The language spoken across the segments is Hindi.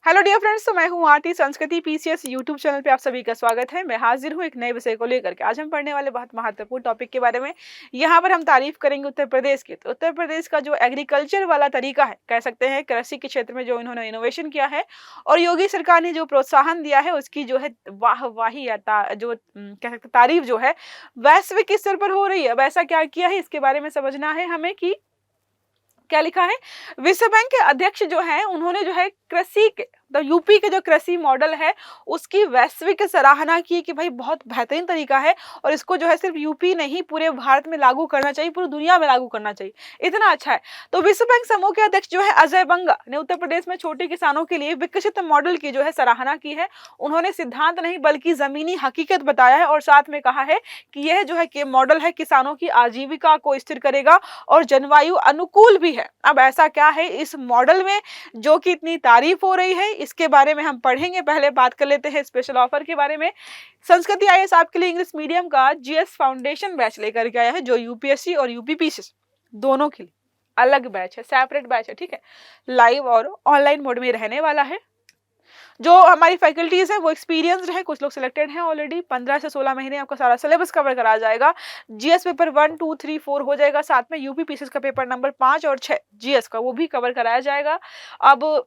हेलो डियर फ्रेंड्स, तो मैं हूं आरती संस्कृति पीसीएस यूट्यूब चैनल पे आप सभी का स्वागत है। मैं हाजिर हूं एक नए विषय को लेकर के। आज हम पढ़ने वाले बहुत महत्वपूर्ण टॉपिक के बारे में। यहाँ पर हम तारीफ करेंगे उत्तर प्रदेश की। तो उत्तर प्रदेश का जो एग्रीकल्चर वाला तरीका है, कह सकते हैं कृषि के क्षेत्र में जो इन्होंने इनोवेशन किया है और योगी सरकार ने जो प्रोत्साहन दिया है, उसकी जो है वाहवाही या कह सकते तारीफ जो है वैश्विक स्तर पर हो रही है। अब ऐसा क्या किया है, इसके बारे में समझना है हमें कि क्या लिखा है। विश्व बैंक के अध्यक्ष जो है, उन्होंने जो है कृषि के यूपी के जो कृषि मॉडल है उसकी वैश्विक सराहना की कि भाई बहुत बेहतरीन तरीका है और इसको जो है सिर्फ यूपी नहीं पूरे भारत में लागू करना चाहिए, पूरी दुनिया में लागू करना चाहिए, इतना अच्छा है। तो विश्व बैंक समूह के अध्यक्ष जो है अजय बंगा ने उत्तर प्रदेश में छोटे किसानों के लिए विकसित मॉडल की जो है सराहना की है। उन्होंने सिद्धांत नहीं बल्कि जमीनी हकीकत बताया है और साथ में कहा है कि यह जो है कि मॉडल है किसानों की आजीविका को स्थिर करेगा और जलवायु अनुकूल भी है। अब ऐसा क्या है इस मॉडल में जो कि इतनी तारीफ हो रही है, इसके बारे में हम पढ़ेंगे। पहले बात कर लेते हैं स्पेशल ऑफर के बारे में। संस्कृति आईएएस आपके लिए इंग्लिश मीडियम का जीएस फाउंडेशन बैच लेकर के आया है, जो यूपीएससी और यूपीपीसी दोनों के लिए अलग बैच है, सेपरेट बैच है, ठीक है। लाइव और ऑनलाइन मोड में रहने वाला है। जो हमारी फैकल्टीज है वो एक्सपीरियंस्ड है, कुछ लोग सिलेक्टेड हैं ऑलरेडी। 15 से 16 महीने आपका सारा सिलेबस कवर करा जाएगा। जीएस पेपर 1, 2, 3, 4 हो जाएगा, साथ में यूपी पीसीएस का पेपर नंबर 5 और 6 जीएस का वो भी कवर कराया जाएगा। अब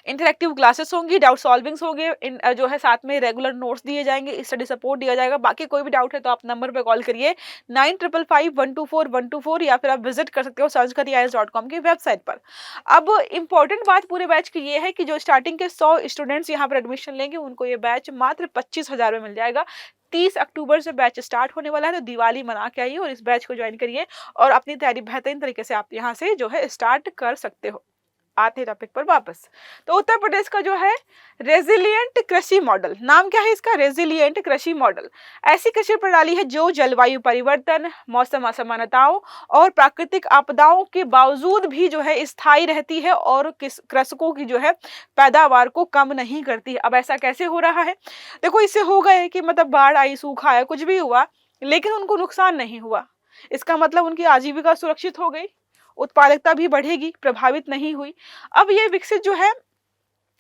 इंटरेक्टिव क्लासेस होंगी, डाउट सॉल्विंग्स होंगे, जो है साथ में रेगुलर नोट्स दिए जाएंगे, स्टडी सपोर्ट दिया जाएगा। बाकी कोई भी डाउट है तो आप नंबर पे कॉल करिए 9555124124 या फिर आप विजिट कर सकते हो sanskritIAS.com की वेबसाइट पर। अब इंपॉर्टेंट बात पूरे बैच की ये है कि जो स्टार्टिंग के 100 स्टूडेंट्स यहाँ पर एडमिशन लेंगे उनको ये बैच मात्र 25,000 में मिल जाएगा। 30 अक्टूबर से बैच स्टार्ट होने वाला है, तो दिवाली मना के आइए और इस बैच को ज्वाइन करिए और अपनी तैयारी बेहतरीन तरीके से आप यहाँ से जो है स्टार्ट कर सकते हो। आते टॉपिक पर वापस। तो उत्तर प्रदेश का जो है रेजिलिएंट कृषि मॉडल, नाम क्या है इसका, रेजिलिएंट कृषि मॉडल। ऐसी कृषि प्रणाली है जो जलवायु परिवर्तन, मौसम असमानताओं और प्राकृतिक आपदाओं के बावजूद भी जो है स्थायी रहती है और कृषकों की जो है पैदावार को कम नहीं करती है। अब ऐसा कैसे हो रहा है, देखो इससे हो गए कि मतलब बाढ़ आई, सूखा आया, कुछ भी हुआ लेकिन उनको नुकसान नहीं हुआ। इसका मतलब उनकी आजीविका सुरक्षित हो गई, उत्पादकता भी बढ़ेगी, प्रभावित नहीं हुई। अब ये विकसित जो है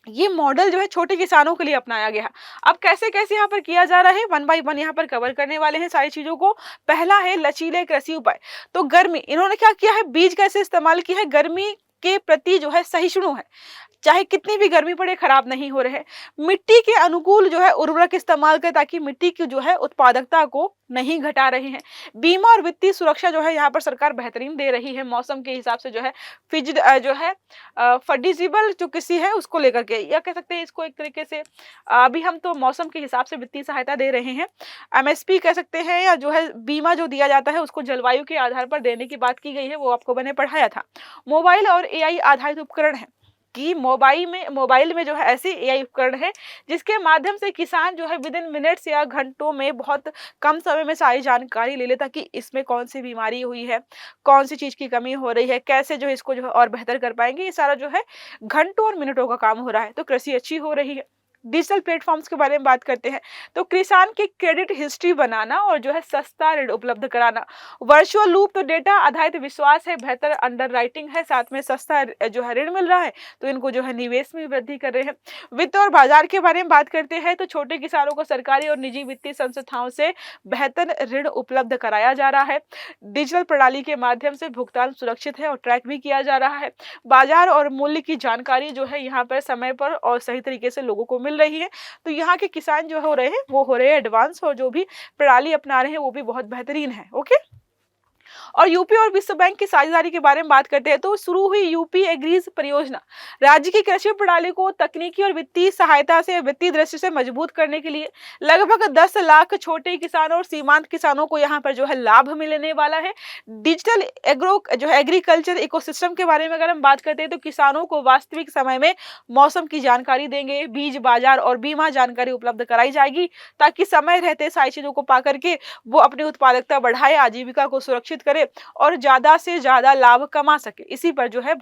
ये मॉडल जो है छोटे किसानों के लिए अपनाया गया है। अब कैसे कैसे यहाँ पर किया जा रहा है, 1 बाय 1 यहाँ पर कवर करने वाले हैं सारी चीजों को। पहला है लचीले कृषि उपाय। तो गर्मी, इन्होंने क्या किया है, बीज कैसे इस्तेमाल किया है, गर्मी के प्रति जो है सहिष्णु है, चाहे कितनी भी गर्मी पड़े खराब नहीं हो रहे हैं। मिट्टी के अनुकूल जो है उर्वरक इस्तेमाल करें ताकि मिट्टी की जो है उत्पादकता को नहीं घटा रहे हैं। बीमा और वित्तीय सुरक्षा जो है यहाँ पर सरकार बेहतरीन दे रही है, मौसम के हिसाब से जो है जो है फडिजिबल जो कृषि है उसको लेकर के, या कह सकते हैं इसको एक तरीके से अभी हम तो मौसम के हिसाब से वित्तीय सहायता दे रहे हैं, एमएसपी कह सकते हैं, या जो है बीमा जो दिया जाता है उसको जलवायु के आधार पर देने की बात की गई है, वो आपको मैंने पढ़ाया था। मोबाइल और एआई आधारित उपकरण है कि मोबाइल में जो है ऐसे एआई उपकरण है जिसके माध्यम से किसान जो है विद इन मिनट्स या घंटों में बहुत कम समय में सारी जानकारी ले लेता कि इसमें कौन सी बीमारी हुई है, कौन सी चीज की कमी हो रही है, कैसे जो है इसको जो है और बेहतर कर पाएंगे। ये सारा जो है घंटों और मिनटों का काम हो रहा है, तो कृषि अच्छी हो रही है। डिजिटल प्लेटफॉर्म्स के बारे में बात करते हैं तो किसान की क्रेडिट हिस्ट्री बनाना और जो है सस्ता ऋण उपलब्ध कराना, वर्चुअल लूप तो डेटा आधारित विश्वास है, बेहतर अंडर राइटिंग है, साथ में सस्ता जो है ऋण मिल रहा है तो इनको जो है निवेश में वृद्धि कर रहे हैं। वित्त और बाजार के बारे में बात करते हैं तो छोटे किसानों को सरकारी और निजी वित्तीय संस्थाओं से बेहतर ऋण उपलब्ध कराया जा रहा है। डिजिटल प्रणाली के माध्यम से भुगतान सुरक्षित है और ट्रैक भी किया जा रहा है। बाजार और मूल्य की जानकारी जो है यहाँ पर समय पर और सही तरीके से लोगों को मिल रही है। तो यहाँ के किसान जो हो रहे हैं वो हो रहे हैं एडवांस, और जो भी प्रणाली अपना रहे हैं वो भी बहुत बेहतरीन है। ओके, और यूपी और विश्व बैंक की साझेदारी के बारे में बात करते हैं तो शुरू हुई यूपी एग्रीज परियोजना राज्य की कृषि प्रणाली को तकनीकी और वित्तीय सहायता से वित्तीय दृष्टि से मजबूत करने के लिए लगभग 10 लाख छोटे किसानों और सीमांत किसानों को यहाँ पर जो है लाभ मिलने वाला है। डिजिटल एग्रीकल्चर इकोसिस्टम के बारे में अगर हम बात करते हैं तो किसानों को वास्तविक समय में मौसम की जानकारी देंगे, बीज बाजार और बीमा जानकारी उपलब्ध कराई जाएगी ताकि समय रहते सारी चीजों को पा करके वो अपनी उत्पादकता बढ़ाए, आजीविका को सुरक्षित संरक्षित करे और ज़्यादा से ज़्यादा लाभ कमा सके। इसी पर जो है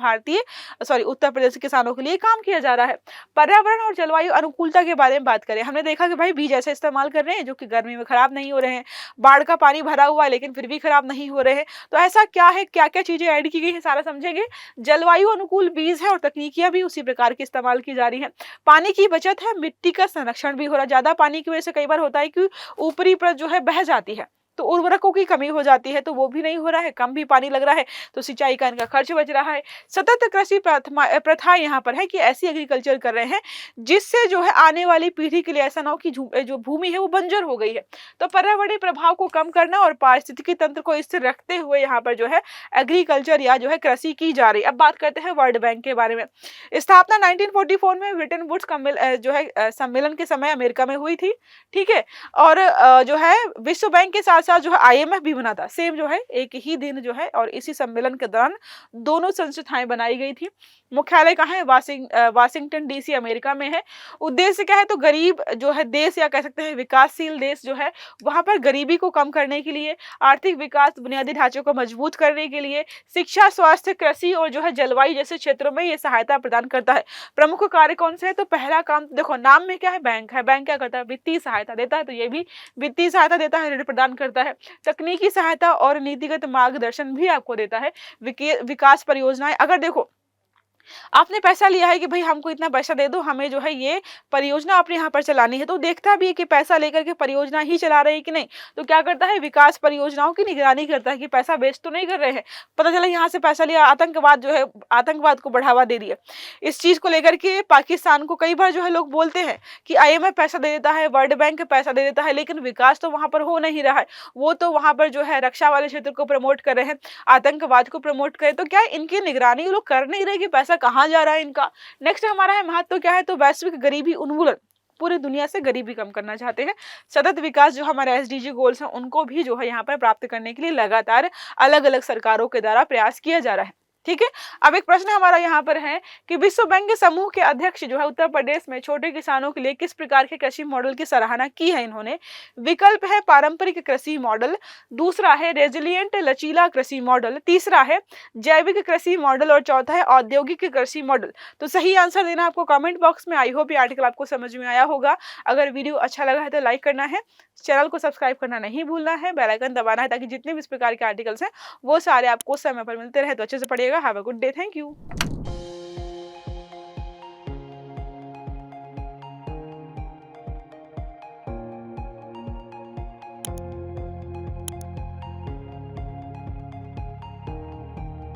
उत्तर प्रदेश के किसानों के लिए काम किया जा रहा है। पर्यावरण और जलवायु अनुकूलता के बारे में बात करें, हमने देखा कि भाई बीज ऐसे इस्तेमाल कर रहे हैं जो कि गर्मी में खराब नहीं हो रहे हैं, बाढ़ का पानी भरा हुआ है लेकिन फिर भी खराब नहीं हो रहे हैं। तो ऐसा क्या है, क्या-क्या चीज़ें ऐड की गई है, सारा समझेंगे। जलवायु अनुकूल बीज है और तकनीकियाँ भी उसी प्रकार की इस्तेमाल की जा रही हैं। पानी की बचत है, मिट्टी का संरक्षण भी हो रहा है। ज़्यादा पानी की वजह से कई बार होता है कि ऊपरी परत जो है बह जाती है, तो उर्वरकों की कमी हो जाती है, तो वो भी नहीं हो रहा है, कम भी पानी लग रहा है, तो सिंचाई का इनका खर्च बच रहा है। सतत कृषि प्रथा यहाँ पर है कि ऐसी एग्रीकल्चर कर रहे हैं जिससे जो है आने वाली पीढ़ी के लिए ऐसा ना हो कि जो भूमि है वो बंजर हो गई है। तो पर्यावरणीय प्रभाव को कम करना और पारिस्थितिकी तंत्र को स्थिर रखते हुए यहाँ पर जो है एग्रीकल्चर या जो है कृषि की जा रही है। अब बात करते हैं वर्ल्ड बैंक के बारे में। स्थापना 1944 में ब्रिटेन वुड्स सम्मेलन के समय अमेरिका में हुई थी, ठीक है। और जो है विश्व बैंक के साथ साथ जो है IMF भी बना था, सेम जो है एक ही दिन जो है, और इसी सम्मेलन के दौरान दोनों संस्थाएं बनाई गई थी। मुख्यालय कहाँ है, वाशिंगटन DC अमेरिका में है। उद्देश्य क्या है, तो गरीब जो है देश या कह सकते हैं विकासशील देश जो है वहां पर गरीबी को कम करने के लिए, आर्थिक विकास, बुनियादी ढांचे को मजबूत करने के लिए, शिक्षा, स्वास्थ्य, कृषि और जो है जलवायु जैसे क्षेत्रों में ये सहायता प्रदान करता है। प्रमुख कार्य कौन से है, तो पहला काम देखो नाम में क्या है, बैंक है। बैंक क्या करता है, वित्तीय सहायता देता है, तो ये भी वित्तीय सहायता देता है, ऋण प्रदान करता है। तकनीकी सहायता और नीतिगत मार्गदर्शन भी आपको देता है। विकास परियोजनाएं, अगर देखो आपने पैसा लिया है कि भाई हमको इतना पैसा दे दो, हमें जो है ये परियोजना अपने यहाँ पर चलानी है, तो देखता भी है कि पैसा लेकर के परियोजना ही चला रहे हैं कि नहीं। तो क्या करता है, विकास परियोजनाओं की निगरानी करता है कि पैसा वेस्ट तो नहीं कर रहे हैं। पता चला यहाँ से पैसा लिया, आतंकवाद जो है, आतंकवाद को बढ़ावा दे दिया। इस चीज को लेकर के पाकिस्तान को कई बार जो है लोग बोलते हैं कि IMF पैसा दे देता है, वर्ल्ड बैंक पैसा दे देता है, लेकिन विकास तो वहां पर हो नहीं रहा है। वो तो वहां पर जो है रक्षा वाले क्षेत्र को प्रमोट कर रहे हैं, आतंकवाद को प्रमोट करे, तो क्या इनकी निगरानी लोग कर नहीं रहे कि पैसा कहाँ जा रहा है इनका। नेक्स्ट हमारा है महत्व क्या है, तो वैश्विक गरीबी उन्मूलन, पूरी दुनिया से गरीबी कम करना चाहते हैं। सतत विकास जो हमारे SDG गोल्स हैं उनको भी जो है यहाँ पर प्राप्त करने के लिए लगातार अलग अलग सरकारों के द्वारा प्रयास किया जा रहा है, ठीक है। अब एक प्रश्न हमारा यहाँ पर है कि विश्व बैंक के समूह के अध्यक्ष जो है उत्तर प्रदेश में छोटे किसानों के लिए किस प्रकार के कृषि मॉडल की सराहना की है इन्होंने। विकल्प है पारंपरिक कृषि मॉडल, दूसरा है रेजिलिएंट लचीला कृषि मॉडल, तीसरा है जैविक कृषि मॉडल और चौथा है औद्योगिक कृषि मॉडल। तो सही आंसर देना आपको कमेंट बॉक्स में। आई होप ये आर्टिकल आपको समझ में आया होगा। अगर वीडियो अच्छा लगा है तो लाइक करना है, चैनल को सब्सक्राइब करना नहीं भूलना है, बेल आइकन दबाना है ताकि जितने भी इस प्रकार के आर्टिकल्स हैं वो सारे आपको समय पर मिलते रहे। तो अच्छे से पढ़िएगा। Have a good day, thank you.